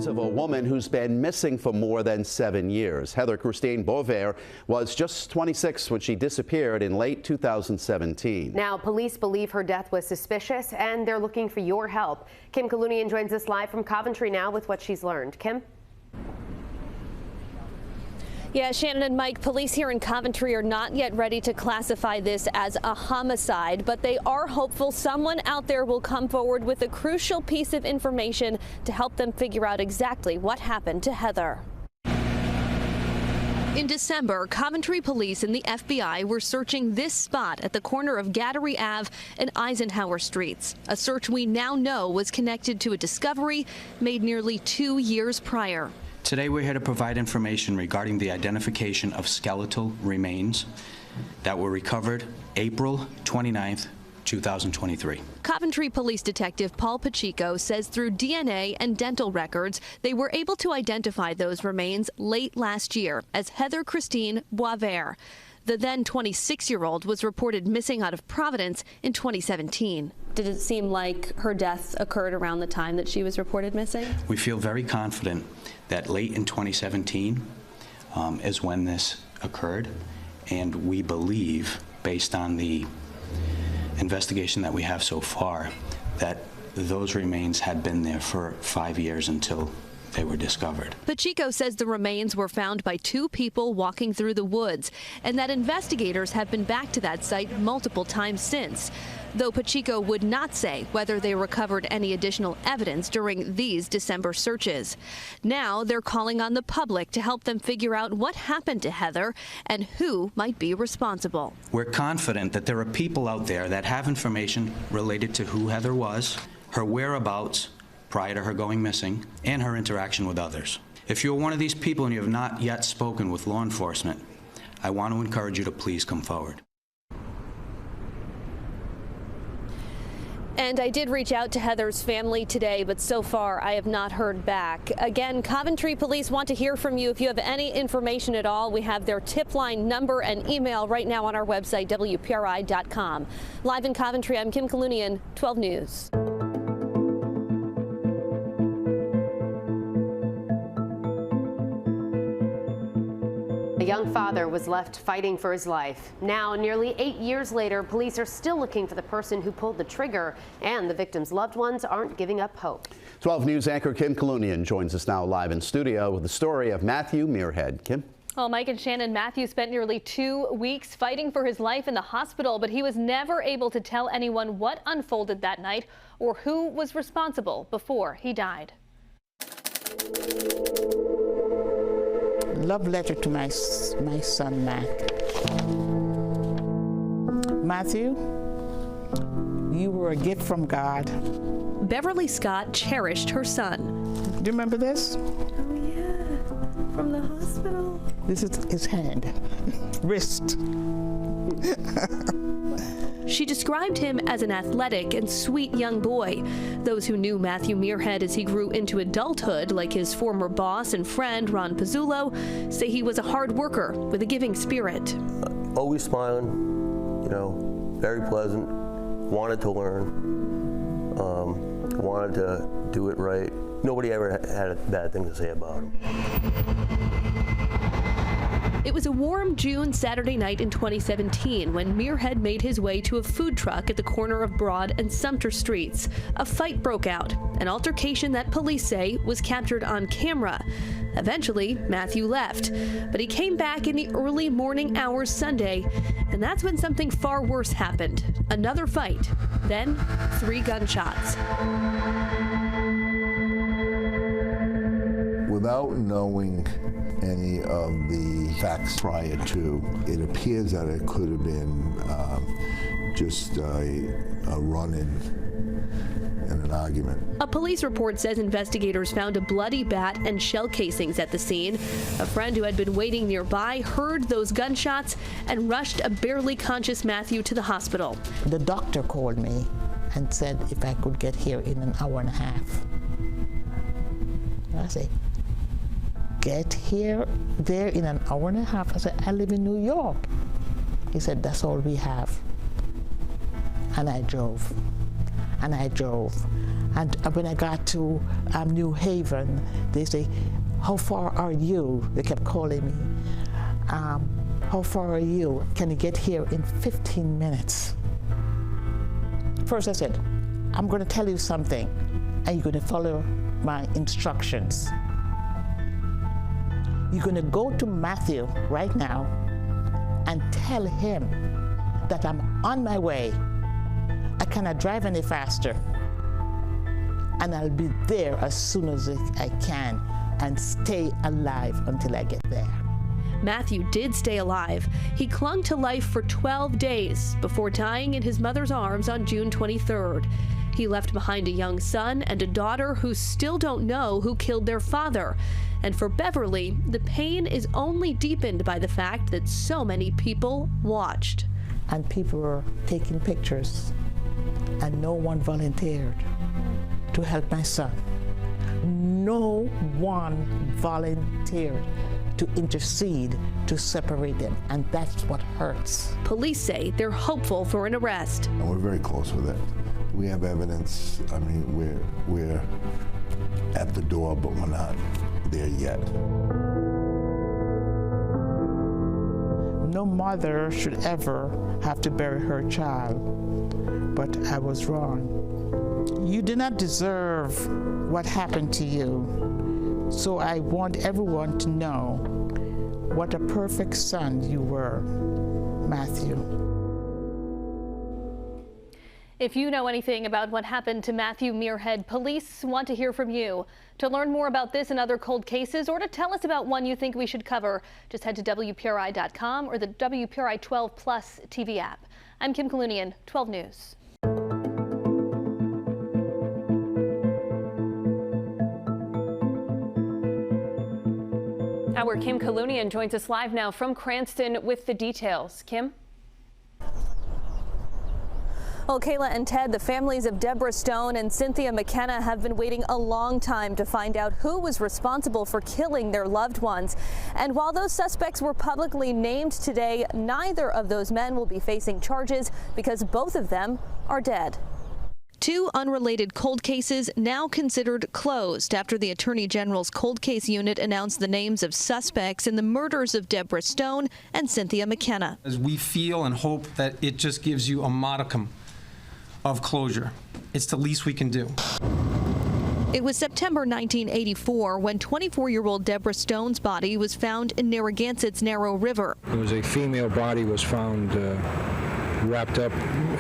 remains of a woman who's been missing for more than 7 years. Heather Christine Boisvert was just 26 when she disappeared in late 2017. Now, police believe her death was suspicious, and they're looking for your help. Kim Kalunian joins us live from Coventry now with what she's learned. Kim? Yeah, Shannon and Mike, police here in Coventry are not yet ready to classify this as a homicide, but they are hopeful someone out there will come forward with a crucial piece of information to help them figure out exactly what happened to Heather. In December, Coventry police and the FBI were searching this spot at the corner of Gattery Ave and Eisenhower Streets, a search we now know was connected to a discovery made nearly 2 years prior. Today we're here to provide information regarding the identification of skeletal remains that were recovered April 29th, 2023. Coventry Police Detective Paul Pacheco says through DNA and dental records, they were able to identify those remains late last year as Heather Christine Boisvert. The then 26-year-old was reported missing out of Providence in 2017. Did it seem like her death occurred around the time that she was reported missing? We feel very confident that late in 2017 is when this occurred, and we believe, based on the investigation that we have so far, that those remains had been there for 5 years until they were discovered. Pacheco says the remains were found by 2 people walking through the woods, and that investigators have been back to that site multiple times since, though Pacheco would not say whether they recovered any additional evidence during these December searches. Now they're calling on the public to help them figure out what happened to Heather and who might be responsible. We're confident that there are people out there that have information related to who Heather was, her whereabouts prior to her going missing, and her interaction with others. If you're one of these people and you have not yet spoken with law enforcement, I want to encourage you to please come forward. And I did reach out to Heather's family today, but so far I have not heard back. Again, Coventry Police want to hear from you. If you have any information at all, we have their tip line number and email right now on our website, WPRI.com. Live in Coventry, I'm Kim Kalunian, 12 News. A young father was left fighting for his life. Now, nearly 8 years later, police are still looking for the person who pulled the trigger, and the victim's loved ones aren't giving up hope. 12 News anchor Kim Kalunian joins us now live in studio with the story of Matthew Muirhead. Kim? Well, Mike and Shannon, Matthew spent nearly 2 weeks fighting for his life in the hospital, but he was never able to tell anyone what unfolded that night or who was responsible before he died. Love letter to my son, Mac. Matthew, you were a gift from God. Beverly Scott cherished her son. Do you remember this? Oh, yeah, from the hospital. This is his hand, wrist. She described him as an athletic and sweet young boy. Those who knew Matthew Muirhead as he grew into adulthood, like his former boss and friend Ron Pizzullo, say he was a hard worker with a giving spirit. Always smiling, you know, very pleasant, wanted to learn, wanted to do it right. Nobody ever had a bad thing to say about him. It was a warm June Saturday night in 2017 when Muirhead made his way to a food truck at the corner of Broad and Sumter Streets. A fight broke out, an altercation that police say was captured on camera. Eventually, Matthew left, but he came back in the early morning hours Sunday, and that's when something far worse happened. Another fight, then 3 gunshots. Without knowing any of the facts prior to, it appears that it could have been just a run-in and an argument. A police report says investigators found a bloody bat and shell casings at the scene. A friend who had been waiting nearby heard those gunshots and rushed a barely conscious Matthew to the hospital. The doctor called me and said if I could get here in an hour and a half. I said, get there in an hour and a half? I said, I live in New York. He said, that's all we have. And I drove. and I drove. And when I got to New Haven, they say, "How far are you?" They kept calling me. "How far are you? Can you get here in 15 minutes?" First I said, "I'm going to tell you something, and you're going to follow my instructions. You're going to go to Matthew right now and tell him that I'm on my way. I cannot drive any faster. And I'll be there as soon as I can and stay alive until I get there." Matthew did stay alive. He clung to life for 12 days before dying in his mother's arms on June 23rd. He left behind a young son and a daughter who still don't know who killed their father. And for Beverly, the pain is only deepened by the fact that so many people watched. And people were taking pictures, and no one volunteered to help my son. No one volunteered to intercede to separate them, and that's what hurts. Police say they're hopeful for an arrest. And we're very close with it. We have evidence. I mean, we're at the door, but we're not there yet. No mother should ever have to bury her child, but I was wrong. You do not deserve what happened to you, so I want everyone to know what a perfect son you were, Matthew. If you know anything about what happened to Matthew Muirhead, police want to hear from you. To learn more about this and other cold cases, or to tell us about one you think we should cover, just head to WPRI.com or the WPRI 12 Plus TV app. I'm Kim Kalunian, 12 News. Our Kim Kalunian joins us live now from Cranston with the details. Kim? Well, Kayla and Ted, the families of Deborah Stone and Cynthia McKenna have been waiting a long time to find out who was responsible for killing their loved ones. And while those suspects were publicly named today, neither of those men will be facing charges because both of them are dead. Two unrelated cold cases now considered closed after the Attorney General's cold case unit announced the names of suspects in the murders of Deborah Stone and Cynthia McKenna. As we feel and hope that it just gives you a modicum of closure. It's the least we can do. It was September 1984 when 24-year-old Deborah Stone's body was found in Narragansett's Narrow River. It was a female body was found wrapped up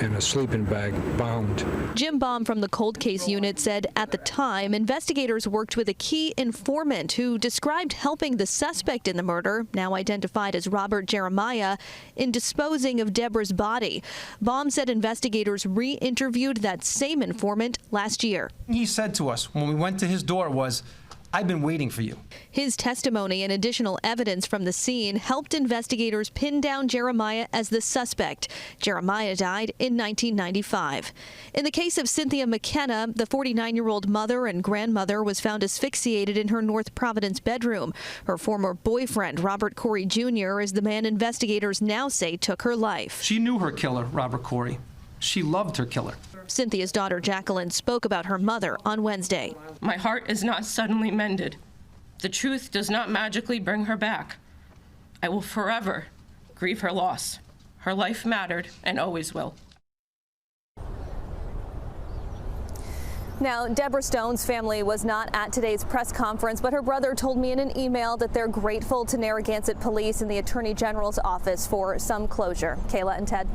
in a sleeping bag, bound. Jim Baum from the cold case unit said at the time, investigators worked with a key informant who described helping the suspect in the murder, now identified as Robert Jeremiah, in disposing of Deborah's body. Baum said investigators re-interviewed that same informant last year. He said to us when we went to his door was, "I've been waiting for you." His testimony and additional evidence from the scene helped investigators pin down Jeremiah as the suspect. Jeremiah died in 1995. In the case of Cynthia McKenna, the 49-year-old mother and grandmother was found asphyxiated in her North Providence bedroom. Her former boyfriend, Robert Corey Jr., is the man investigators now say took her life. She knew her killer, Robert Corey. She loved her killer. Cynthia's daughter Jacqueline spoke about her mother on Wednesday. My heart is not suddenly mended. The truth does not magically bring her back. I will forever grieve her loss. Her life mattered and always will. Now, Deborah Stone's family was not at today's press conference, but her brother told me in an email that they're grateful to Narragansett Police and the Attorney General's office for some closure. Kayla and Ted.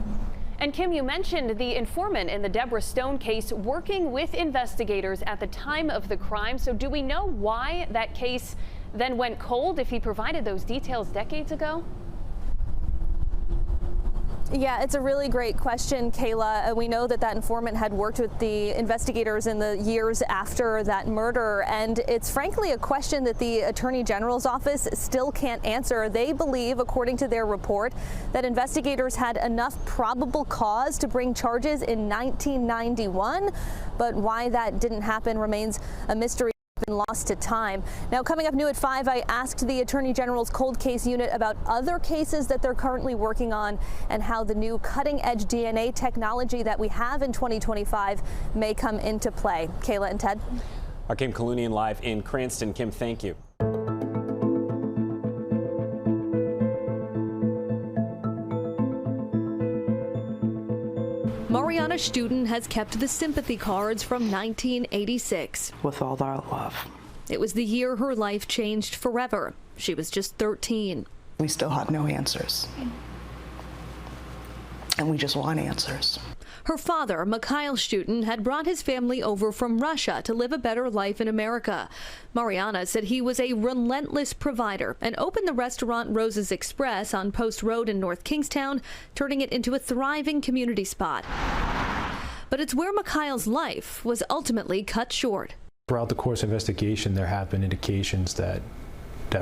And Kim, you mentioned the informant in the Deborah Stone case working with investigators at the time of the crime. So do we know why that case then went cold if he provided those details decades ago? Yeah, it's a really great question, Kayla. We know that that informant had worked with the investigators in the years after that murder, and it's frankly a question that the Attorney General's office still can't answer. They believe, according to their report, that investigators had enough probable cause to bring charges in 1991, but why that didn't happen remains a mystery. lost to time. Now, coming up new at 5, I asked the Attorney General's cold case unit about other cases that they're currently working on and how the new cutting-edge DNA technology that we have in 2025 may come into play. Kayla and Ted. Our Kim Kalunian live in Cranston. Kim, thank you. Shtutin has kept the sympathy cards from 1986. With all our love. It was the year her life changed forever. She was just 13. We still have no answers. And we just want answers. Her father, Myle Shtutin, had brought his family over from Russia to live a better life in America. Mariana said he was a relentless provider and opened the restaurant Rose's Express on Post Road in North Kingstown, turning it into a thriving community spot. But it's where Myle's life was ultimately cut short. Throughout the course of investigation, there have been indications that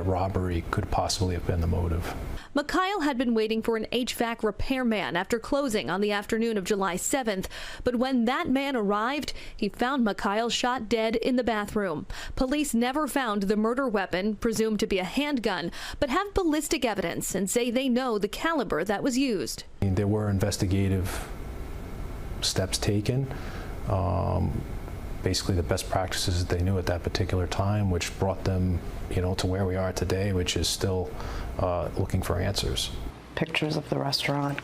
robbery could possibly have been the motive. Myle had been waiting for an HVAC repairman after closing on the afternoon of July 7th. But when that man arrived, he found Myle shot dead in the bathroom. Police never found the murder weapon, presumed to be a handgun, but have ballistic evidence and say they know the caliber that was used. There were investigative steps taken. Basically the best practices they knew at that particular time, which brought them, to where we are today, which is still looking for answers. Pictures of the restaurant.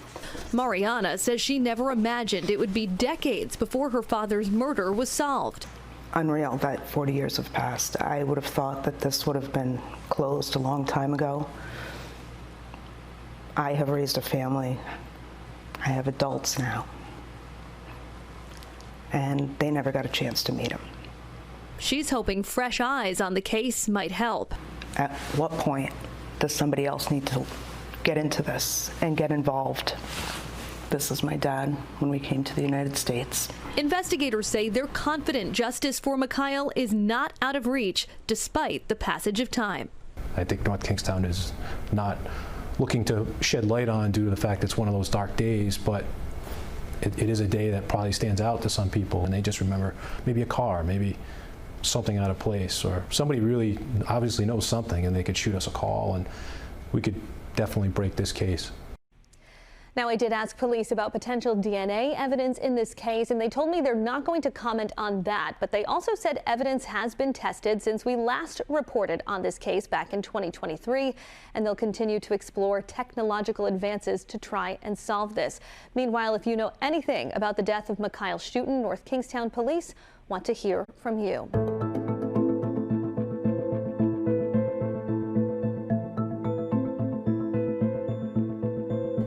Mariana says she never imagined it would be decades before her father's murder was solved. Unreal that 40 years have passed. I would have thought that this would have been closed a long time ago. I have raised a family. I have adults now. And they never got a chance to meet him. She's hoping fresh eyes on the case might help. At what point does somebody else need to get into this and get involved? This is my dad when we came to the United States. Investigators say they're confident justice for Myle is not out of reach despite the passage of time. I think North Kingstown is not looking to shed light on due to the fact it's one of those dark days, but it is a day that probably stands out to some people, and they just remember maybe a car, maybe something out of place, or somebody really obviously knows something and they could shoot us a call and we could definitely break this case. Now, I did ask police about potential DNA evidence in this case, and they told me they're not going to comment on that. But they also said evidence has been tested since we last reported on this case back in 2023, and they'll continue to explore technological advances to try and solve this. Meanwhile, if you know anything about the death of Myle Shtutin, North Kingstown police want to hear from you.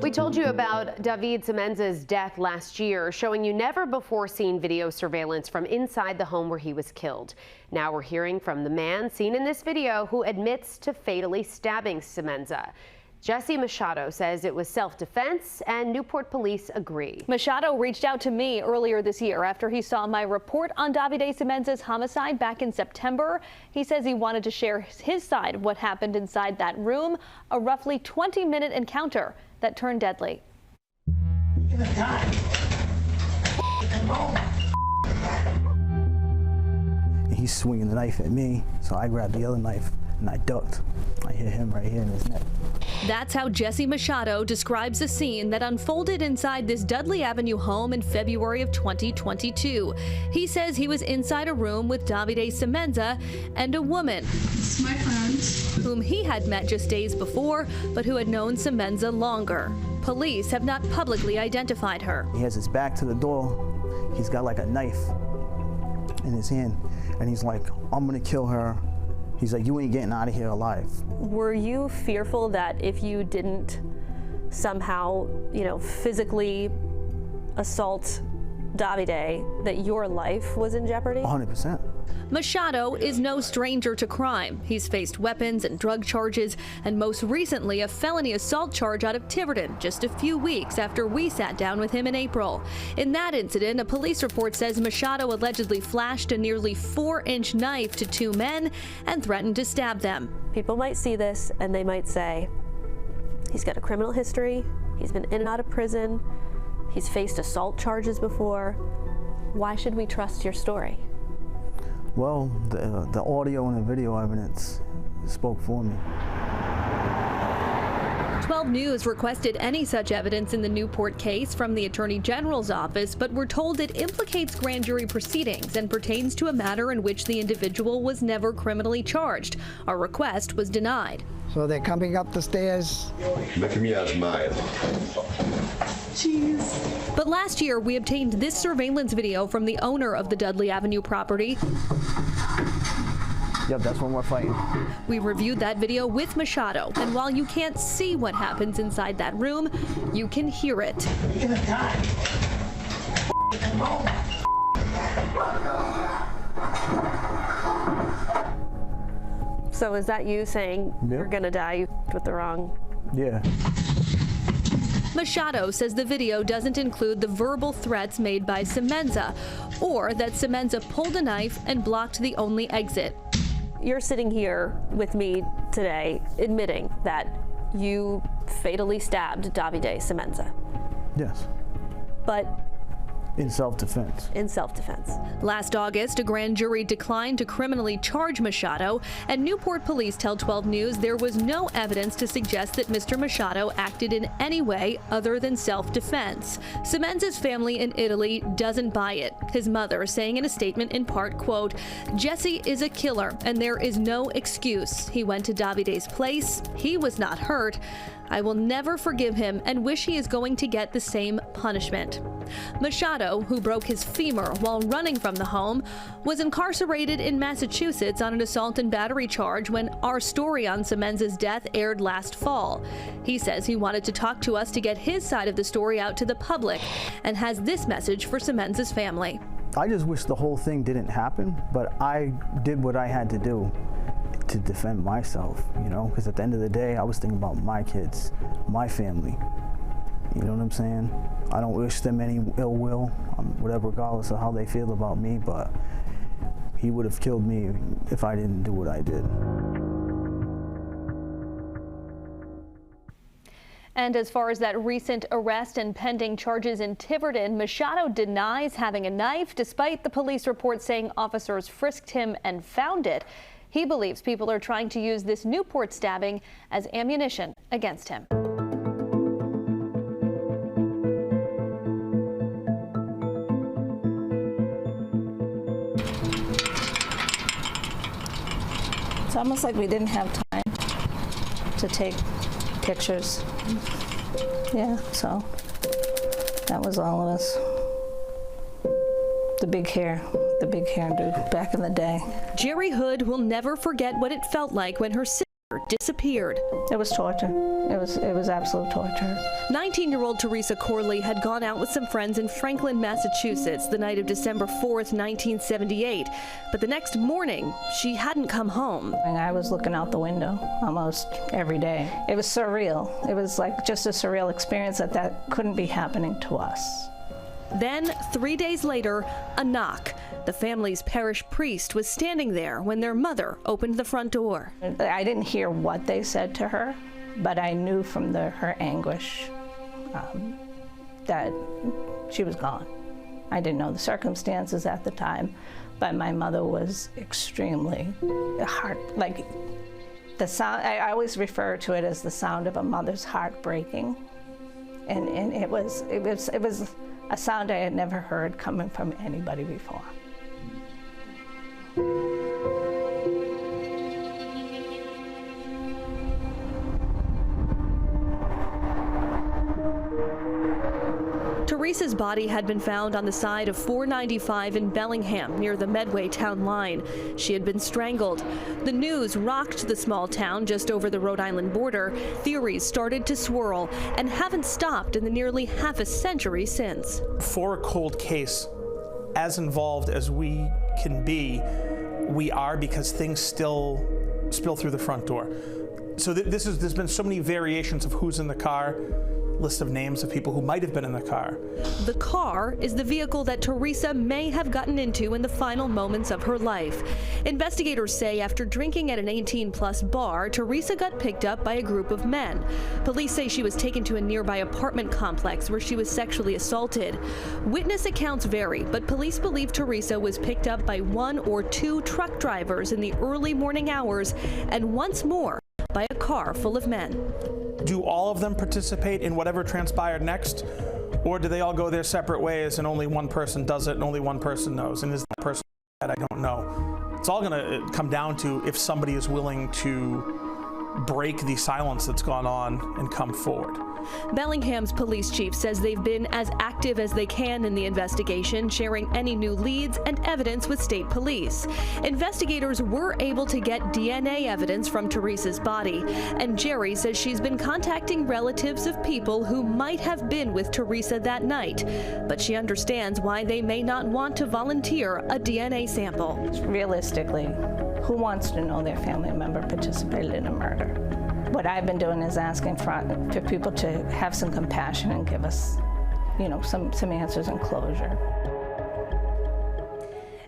We told you about David Semenza's death last year, showing you never before seen video surveillance from inside the home where he was killed. Now we're hearing from the man seen in this video who admits to fatally stabbing Semenza. Jesse Machado says it was self-defense, and Newport police agree. Machado reached out to me earlier this year after he saw my report on Davide Semenza's homicide back in September. He says he wanted to share his side of what happened inside that room, a roughly 20-minute encounter that turned deadly. He's swinging the knife at me, so I grabbed the other knife and I ducked. I hit him right here in his neck. That's how Jesse Machado describes the scene that unfolded inside this Dudley Avenue home in February of 2022. He says he was inside a room with Davide Semenza and a woman, my friend, whom he had met just days before, but who had known Semenza longer. Police have not publicly identified her. He has his back to the door. He's got like a knife in his hand, and he's like, I'm gonna kill her. He's like, you ain't getting out of here alive. Were you fearful that if you didn't somehow, physically assault Davide, that your life was in jeopardy? 100%. Machado is no stranger to crime. He's faced weapons and drug charges, and most recently a felony assault charge out of Tiverton just a few weeks after we sat down with him in April. In that incident, a police report says Machado allegedly flashed a nearly 4-inch knife to two men and threatened to stab them. People might see this and they might say, he's got a criminal history, he's been in and out of prison, he's faced assault charges before. Why should we trust your story? Well, the audio and the video evidence spoke for me. 12 News requested any such evidence in the Newport case from the Attorney General's office, but we're told it implicates grand jury proceedings and pertains to a matter in which the individual was never criminally charged. Our request was denied. So they're coming up the stairs. Look at me as Myle. Jeez. But last year, we obtained this surveillance video from the owner of the Dudley Avenue property. Yep, that's when we're fighting. We reviewed that video with Machado, and while you can't see what happens inside that room, you can hear it. You're gonna die. So is that you saying you're gonna die, you with the wrong? Yeah. Machado says the video doesn't include the verbal threats made by Semenza, or that Semenza pulled a knife and blocked the only exit. You're sitting here with me today admitting that you fatally stabbed Davide Semenza. Yes. But in self-defense. In self-defense. Last August, a grand jury declined to criminally charge Machado, and Newport police tell 12 News there was no evidence to suggest that Mr. Machado acted in any way other than self-defense. Semenza's family in Italy doesn't buy it. His mother saying in a statement in part, quote, "Jesse is a killer and there is no excuse. He went to Davide's place. He was not hurt. I will never forgive him and wish he is going to get the same punishment." Machado, who broke his femur while running from the home, was incarcerated in Massachusetts on an assault and battery charge when our story on Semenza's death aired last fall. He says he wanted to talk to us to get his side of the story out to the public and has this message for Semenza's family. I just wish the whole thing didn't happen, but I did what I had to do to defend myself, you know, because at the end of the day, I was thinking about my kids, my family. You know what I'm saying? I don't wish them any ill will, whatever, regardless of how they feel about me, but he would have killed me if I didn't do what I did. And as far as that recent arrest and pending charges in Tiverton, Machado denies having a knife, despite the police report saying officers frisked him and found it. He believes people are trying to use this Newport stabbing as ammunition against him. It's almost like we didn't have time to take pictures. Yeah, so that was all of us. The big hairdo back in the day. Jerry Hood will never forget what it felt like when her sister disappeared. It was torture. It was absolute torture. 19-year-old Teresa Corley had gone out with some friends in Franklin, Massachusetts the night of December 4th, 1978. But the next morning, she hadn't come home. And I was looking out the window almost every day. It was surreal. It was like just a surreal experience that couldn't be happening to us. Then, 3 days later, a knock. The family's parish priest was standing there when their mother opened the front door. I didn't hear what they said to her, but I knew from her anguish that she was gone. I didn't know the circumstances at the time, but my mother was extremely like the sound. I always refer to it as the sound of a mother's heart breaking, and it was a sound I had never heard coming from anybody before. Teresa's body had been found on the side of 495 in Bellingham, near the Medway town line. She had been strangled. The news rocked the small town just over the Rhode Island border. Theories started to swirl and haven't stopped in the nearly half a century since. For a cold case, as involved as we can be, we are, because things still spill through the front door. So there's been so many variations of who's in the car. list of names of people who might have been in the car. The car is the vehicle that Teresa may have gotten into in the final moments of her life. Investigators say after drinking at an 18-plus bar, Teresa got picked up by a group of men. Police say she was taken to a nearby apartment complex where she was sexually assaulted. Witness accounts vary, but police believe Teresa was picked up by 1 or 2 truck drivers in the early morning hours and once more by a car full of men. Do all of them participate in whatever transpired next, or do they all go their separate ways and only one person does it and only one person knows? And is that person that I don't know? It's all going to come down to if somebody is willing to break the silence that's gone on and come forward. Bellingham's police chief says they've been as active as they can in the investigation, sharing any new leads and evidence with state police. Investigators were able to get DNA evidence from Teresa's body, and Jerry says she's been contacting relatives of people who might have been with Teresa that night, but she understands why they may not want to volunteer a DNA sample. Realistically, who wants to know their family member participated in a murder? What I've been doing is asking for people to have some compassion and give us, some answers and closure.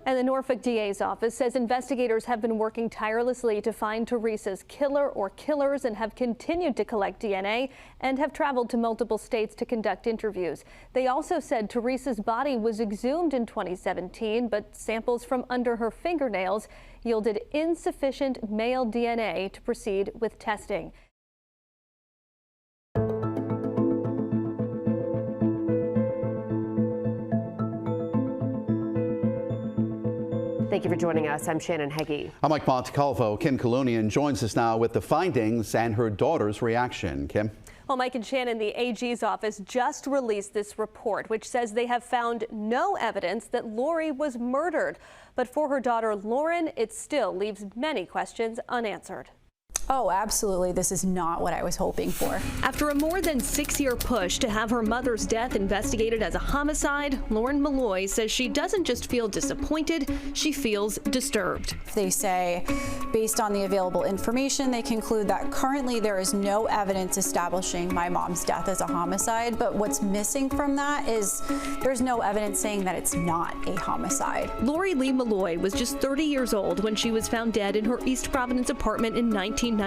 And the Norfolk DA's office says investigators have been working tirelessly to find Teresa's killer or killers and have continued to collect DNA and have traveled to multiple states to conduct interviews. They also said Teresa's body was exhumed in 2017, but samples from under her fingernails yielded insufficient male DNA to proceed with testing. Thank you for joining us. I'm Shannon Heggie. I'm Mike Montecalvo. Kim Kalunian joins us now with the findings and her daughter's reaction. Kim? Well, Mike and Shannon, the AG's office just released this report, which says they have found no evidence that Lori was murdered. But for her daughter, Lauren, it still leaves many questions unanswered. Oh, absolutely. This is not what I was hoping for. After a more than 6-year push to have her mother's death investigated as a homicide, Lauren Malloy says she doesn't just feel disappointed, she feels disturbed. They say, based on the available information, they conclude that currently there is no evidence establishing my mom's death as a homicide. But what's missing from that is there's no evidence saying that it's not a homicide. Lori Lee Malloy was just 30 years old when she was found dead in her East Providence apartment in 1993.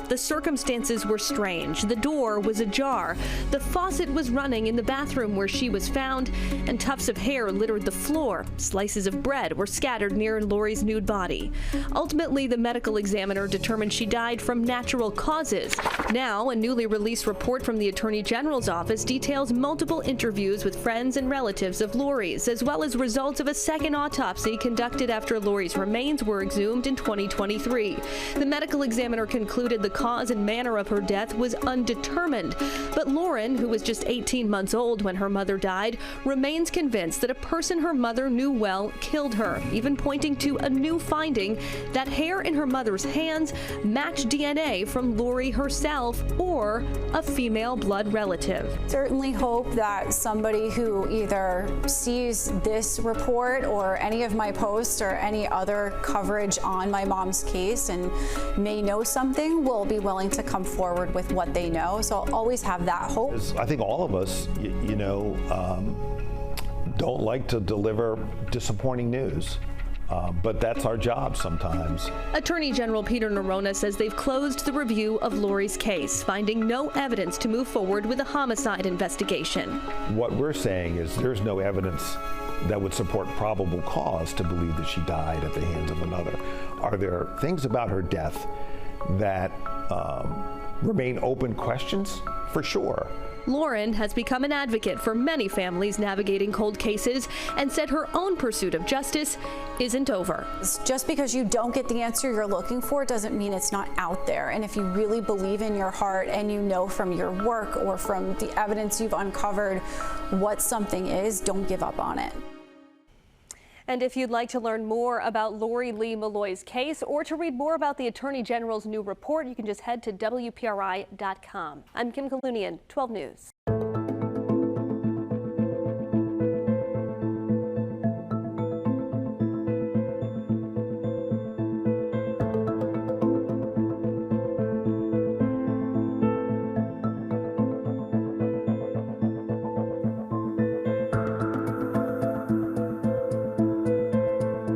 The circumstances were strange. The door was ajar. The faucet was running in the bathroom where she was found, and tufts of hair littered the floor. Slices of bread were scattered near Lori's nude body. Ultimately, the medical examiner determined she died from natural causes. Now, a newly released report from the Attorney General's office details multiple interviews with friends and relatives of Lori's, as well as results of a second autopsy conducted after Lori's remains were exhumed in 2023. The medical examiner concluded the cause and manner of her death was undetermined. But Lauren, who was just 18 months old when her mother died, remains convinced that a person her mother knew well killed her, even pointing to a new finding that hair in her mother's hands matched DNA from Lori herself or a female blood relative. Certainly hope that somebody who either sees this report or any of my posts or any other coverage on my mom's case and may know something will be willing to come forward with what they know. So I'll always have that hope. I think all of us, don't like to deliver disappointing news. But that's our job sometimes. Attorney General Peter Nerona says they've closed the review of Lori's case, finding no evidence to move forward with a homicide investigation. What we're saying is there's no evidence that would support probable cause to believe that she died at the hands of another. Are there things about her death that remain open questions? For sure. Lauren has become an advocate for many families navigating cold cases and said her own pursuit of justice isn't over. Just because you don't get the answer you're looking for doesn't mean it's not out there. And if you really believe in your heart and you know from your work or from the evidence you've uncovered what something is, don't give up on it. And if you'd like to learn more about Lori Lee Malloy's case or to read more about the Attorney General's new report, you can just head to WPRI.com. I'm Kim Kalunian, 12 News.